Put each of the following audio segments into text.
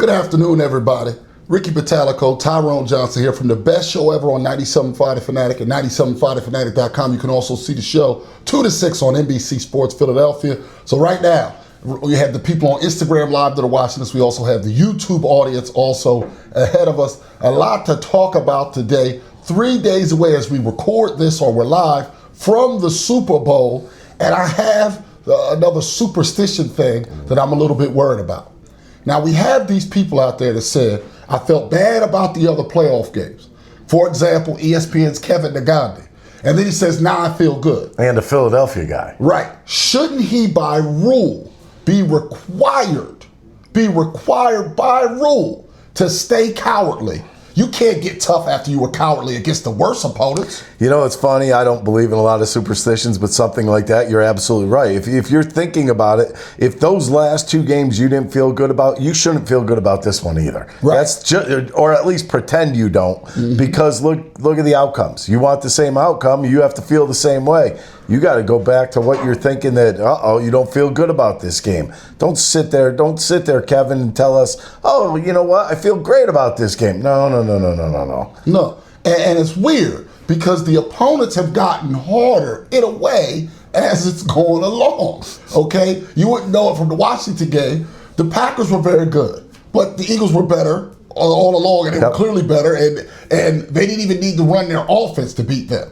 Good afternoon, everybody. Ricky Batalico, Tyrone Johnson here from the best show ever on 97.5 The Fanatic and 97.5thefanatic.com. You can also see the show 2 to 6 on NBC Sports Philadelphia. So right now, we have the people on Instagram Live that are watching us. We also have the YouTube audience also ahead of us. A lot to talk about today. 3 days away as we record this, or we're live from the Super Bowl. And I have another superstition thing that I'm a little bit worried about. Now, we have these people out there that said, I felt bad about the other playoff games. For example, ESPN's Kevin Negandhi. And then he says, now I feel good. And a Philadelphia guy. Right. Shouldn't he, by rule, be required by rule to stay cowardly? You can't get tough after you were cowardly against the worst opponents. You know, it's funny. I don't believe in a lot of superstitions, but something like that, you're absolutely right. If you're thinking about it, if those last 2 games you didn't feel good about, you shouldn't feel good about this one either. Right. That's just, or at least pretend you don't, because look at the outcomes. You want the same outcome, you have to feel the same way. You got to go back to what you're thinking that, you don't feel good about this game. Don't sit there, Kevin, and tell us, oh, you know what, I feel great about this game. No. No, and it's weird because the opponents have gotten harder in a way as it's going along, okay? You wouldn't know it from the Washington game. The Packers were very good, but the Eagles were better all along, and they were clearly better, and they didn't even need to run their offense to beat them.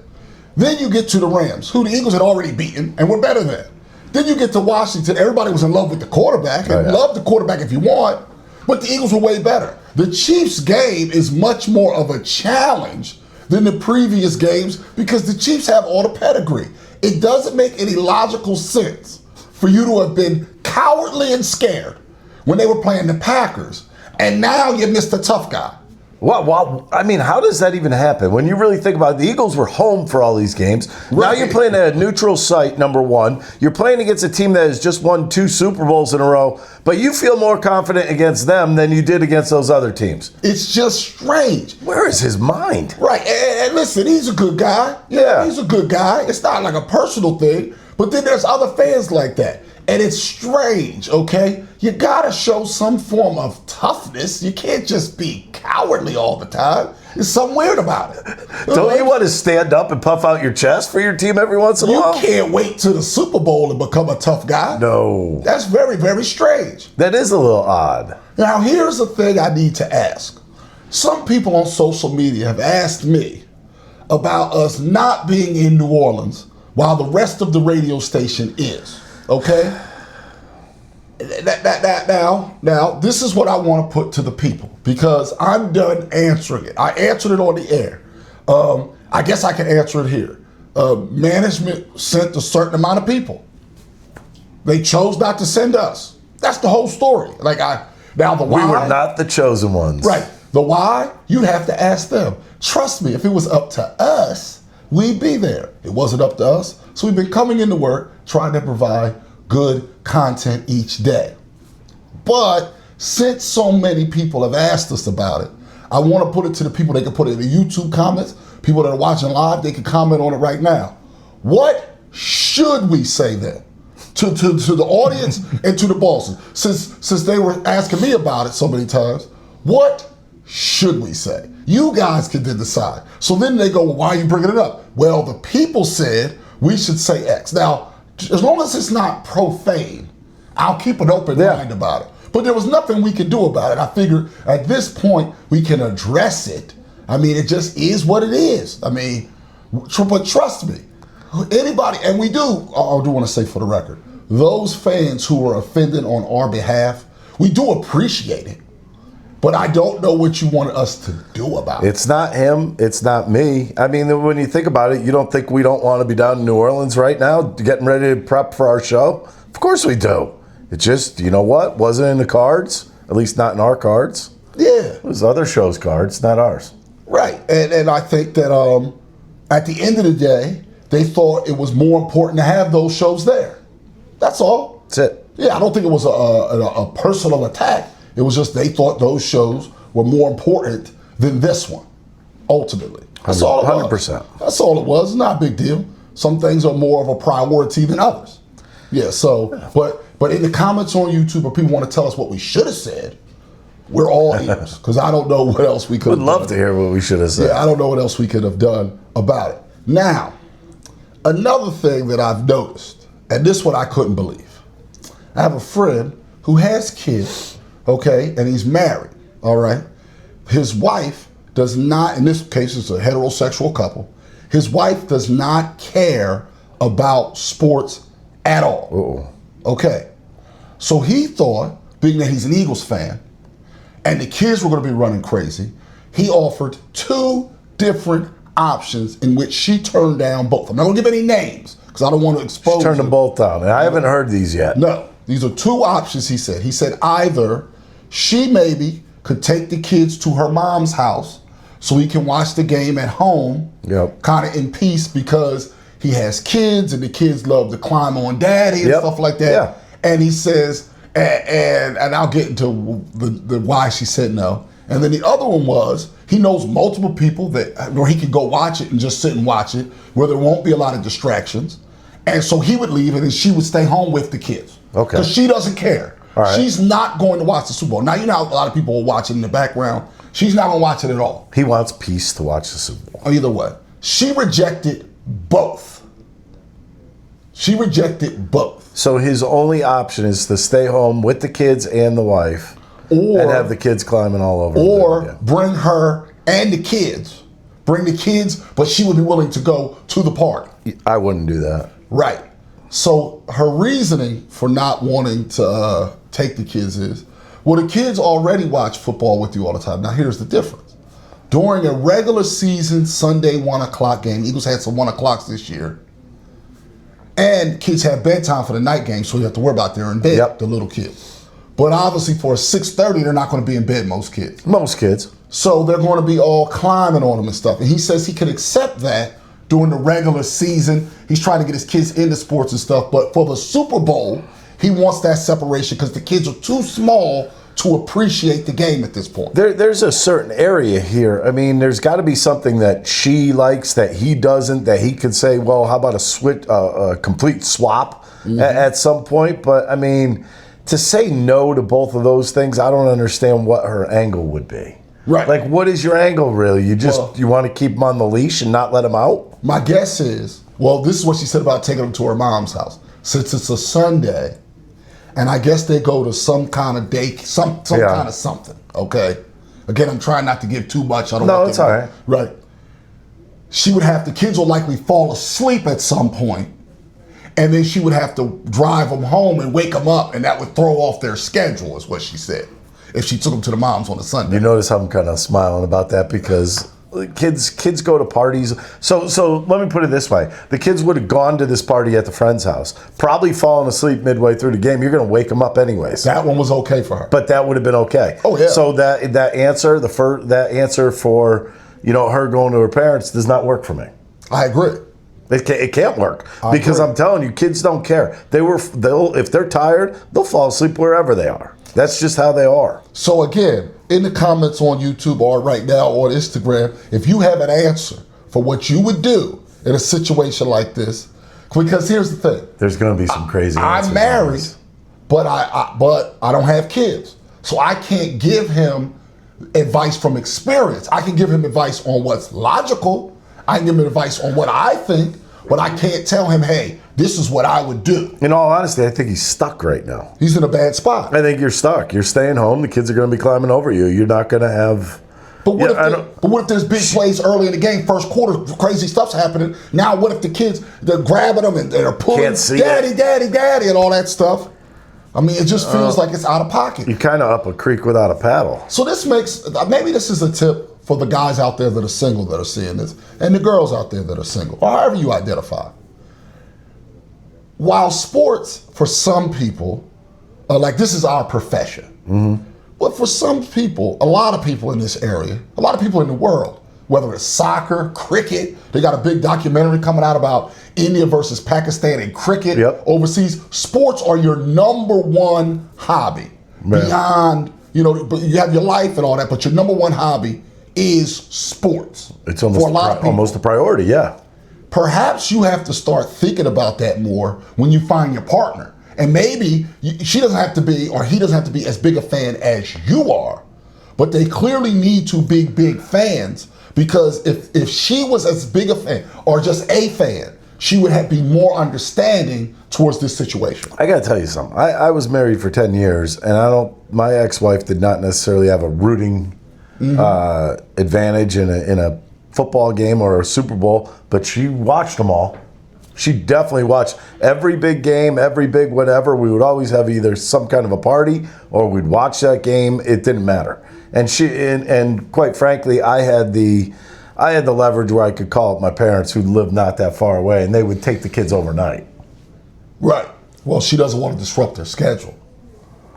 Then you get to the Rams, who the Eagles had already beaten and were better than. Then you get to Washington. Everybody was in love with the quarterback, and love the quarterback if you want, but the Eagles were way better. The Chiefs game is much more of a challenge than the previous games because the Chiefs have all the pedigree. It doesn't make any logical sense for you to have been cowardly and scared when they were playing the Packers, and now you missed a tough guy. Well, I mean, how does that even happen? When you really think about it, the Eagles were home for all these games. Right. Now you're playing at a neutral site, number one. You're playing against a team that has just won 2 Super Bowls in a row, but you feel more confident against them than you did against those other teams. It's just strange. Where is his mind? Right, and listen, he's a good guy. Yeah. He's a good guy. It's not like a personal thing, but then there's other fans like that. And it's strange, okay? You gotta show some form of toughness. You can't just be cowardly all the time. There's something weird about it. Don't you want to stand up and puff out your chest for your team every once in a while? You can't wait to the Super Bowl and become a tough guy. No. That's very, very strange. That is a little odd. Now, here's the thing I need to ask. Some people on social media have asked me about us not being in New Orleans while the rest of the radio station is. Okay? Now, this is what I want to put to the people because I'm done answering it. I answered it on the air. I guess I can answer it here. Management sent a certain amount of people. They chose not to send us. That's the whole story. Now the why. We were not the chosen ones. Right. The why, you'd have to ask them. Trust me, if it was up to us, we'd be there. It wasn't up to us. So we've been coming into work trying to provide good content each day. But since so many people have asked us about it, I want to put it to the people. They can put it in the YouTube comments. People that are watching live, they can comment on it right now. What should we say then to the audience and to the bosses? Since they were asking me about it so many times, what should we say? You guys can then decide. So then they go, well, why are you bringing it up? Well, the people said we should say X. Now, as long as it's not profane, I'll keep an open mind about it. But there was nothing we could do about it. I figured at this point we can address it. I mean, it just is what it is. I mean, but trust me, anybody, and I do want to say for the record, those fans who are offended on our behalf, we do appreciate it. But I don't know what you want us to do about it. It's not him. It's not me. I mean, when you think about it, you don't think we don't want to be down in New Orleans right now getting ready to prep for our show? Of course we do. It just, you know what? Wasn't in the cards. At least not in our cards. Yeah. It was other shows' cards, not ours. Right. And I think that at the end of the day, they thought it was more important to have those shows there. That's all. That's it. Yeah, I don't think it was a personal attack. It was just they thought those shows were more important than this one, ultimately. That's all it was. 100%. That's all it was. It's not a big deal. Some things are more of a priority than others. Yeah, so, but in the comments on YouTube, if people want to tell us what we should have said, We're all ears because I don't know what else we could Would have love done. to hear what we should have said. Yeah, I don't know what else we could have done about it. Now, another thing that I've noticed, and this one I couldn't believe. I have a friend who has kids, okay, and he's married, all right? His wife does not, in this case, it's a heterosexual couple. His wife does not care about sports at all. Okay. So he thought, being that he's an Eagles fan, and the kids were going to be running crazy, he offered 2 different options in which she turned down both. I'm not going to give any names because I don't want to expose Turn them them. both down. And I haven't heard these yet. No, these are 2 options, he said. He said either she maybe could take the kids to her mom's house so he can watch the game at home, Yep. kind of in peace, because he has kids and the kids love to climb on daddy and Yep. stuff like that. Yeah. And he says, and I'll get into the why she said no. And then the other one was he knows multiple people that where he could go watch it and just sit and watch it, where there won't be a lot of distractions. And so he would leave, and then she would stay home with the kids. Okay. Because she doesn't care. All right. She's not going to watch the Super Bowl. Now, you know how a lot of people will watch it in the background. She's not going to watch it at all. He wants peace to watch the Super Bowl. Either way. She rejected both. She rejected both. So his only option is to stay home with the kids and the wife, Or and have the kids climbing all over. or him. bring her and the kids. Bring the kids, but she would be willing to go to the party. I wouldn't do that. Right. So her reasoning for not wanting to take the kids is, well, the kids already watch football with you all the time. Now, here's the difference. During a regular season Sunday 1 o'clock game, Eagles had some 1 o'clocks this year, and kids have bedtime for the night game, so you have to worry about they're in bed, Yep. the little kids. But obviously for 6:30, they're not going to be in bed, most kids. Most kids. So they're going to be all climbing on them and stuff. And he says he can accept that during the regular season. He's trying to get his kids into sports and stuff. But for the Super Bowl, he wants that separation because the kids are too small to appreciate the game at this point. There's a certain area here. I mean, there's got to be something that she likes that he doesn't, that he could say, well, how about a complete swap at some point? But I mean, to say no to both of those things, I don't understand what her angle would be. Right. Like, what is your angle really? You just Well- you want to keep them on the leash and not let them out? My guess is, well, this is what she said about taking them to her mom's house. Since it's a Sunday, and I guess they go to some kind of day, some Yeah. kind of something, okay? Again, I'm trying not to give too much. I don't No, want it's them- all right. Right. She would have, the kids will likely fall asleep at some point, and then she would have to drive them home and wake them up, and that would throw off their schedule, is what she said, if she took them to the mom's on a Sunday. You notice I'm kind of smiling about that because kids go to parties. So let me put it this way: the kids would have gone to this party at the friend's house, probably fallen asleep midway through the game. You're going to wake them up anyways. That one was okay for her. But that would have been okay. Oh, yeah. So that answer for her going to her parents does not work for me. I agree. It can't work I because agree. I'm telling you, kids don't care. They'll if they're tired, they'll fall asleep wherever they are. That's just how they are. So again, in the comments on YouTube or right now on Instagram, if you have an answer for what you would do in a situation like this, because here's the thing. There's going to be some crazy answers I'm on married, this. but I don't have kids. So I can't give him advice from experience. I can give him advice on what's logical. I can give him advice on what I think, but I can't tell him, hey, this is what I would do. In all honesty, I think he's stuck right now. He's in a bad spot. I think you're stuck. You're staying home. The kids are going to be climbing over you. You're not going to have. But what, Yeah, I if don't- but what if there's big plays early in the game, first quarter, crazy stuff's happening? Now what if the kids, they're grabbing them and they're pulling, Can't see daddy, it. daddy, daddy, and all that stuff? I mean, it just feels like it's out of pocket. You're kind of up a creek without a paddle. So this makes, maybe this is a tip for the guys out there that are single that are seeing this, and the girls out there that are single, or however you identify. While sports, for some people, like this is our profession, but for some people, a lot of people in this area, a lot of people in the world, whether it's soccer, cricket, they got a big documentary coming out about India versus Pakistan in cricket Yep. overseas. Sports are your number one hobby. Man. Beyond, but you have your life and all that, but your number one hobby is sports. It's almost for a lot of people. almost a priority. Yeah. Perhaps you have to start thinking about that more when you find your partner. And maybe she doesn't have to be, or he doesn't have to be as big a fan as you are. but they clearly need to be big fans, because if she was as big a fan or just a fan, she would be more understanding towards this situation. I got to tell you something. I was married for 10 years, and my ex-wife did not necessarily have a rooting advantage in a football game or a Super Bowl, but she watched them all. She definitely watched every big game, every big whatever. We would always have either some kind of a party or we'd watch that game. It didn't matter. And quite frankly, I had the leverage where I could call up my parents who lived not that far away, and they would take the kids overnight. Right. Well, she doesn't want to disrupt their schedule.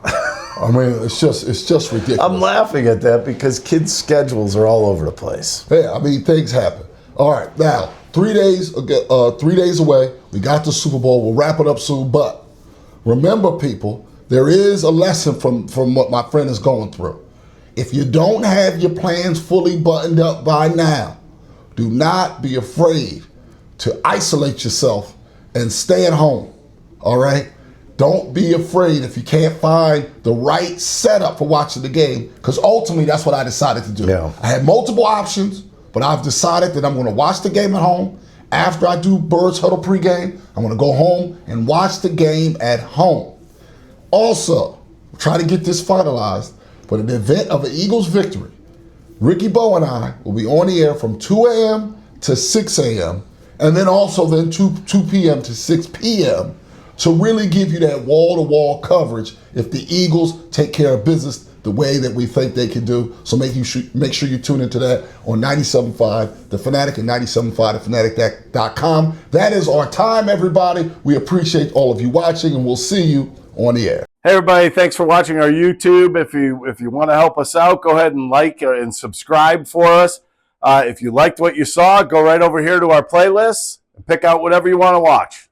I mean, it's just ridiculous. I'm laughing at that because kids' schedules are all over the place. Yeah, I mean, things happen. All right, now 3 days away. We got the Super Bowl. We'll wrap it up soon. But remember, people, there is a lesson from what my friend is going through. If you don't have your plans fully buttoned up by now, do not be afraid to isolate yourself and stay at home. All right? Don't be afraid if you can't find the right setup for watching the game, because ultimately that's what I decided to do. Yeah. I had multiple options, but I've decided that I'm going to watch the game at home. After I do Birds Huddle pregame, I'm going to go home and watch the game at home. Also, try to get this finalized, but in the event of an Eagles victory, Ricky Bo and I will be on the air from 2 a.m. to 6 a.m. and then also 2 p.m. to 6 p.m. to really give you that wall-to-wall coverage if the Eagles take care of business the way that we think they can do. So make sure you tune into that on 97.5 The Fanatic and 97.5thefanatic.com. That is our time, everybody. We appreciate all of you watching, and we'll see you on the air. Hey everybody, thanks for watching our YouTube. If you want to help us out, go ahead and like and subscribe for us. If you liked what you saw, go right over here to our playlists and pick out whatever you want to watch.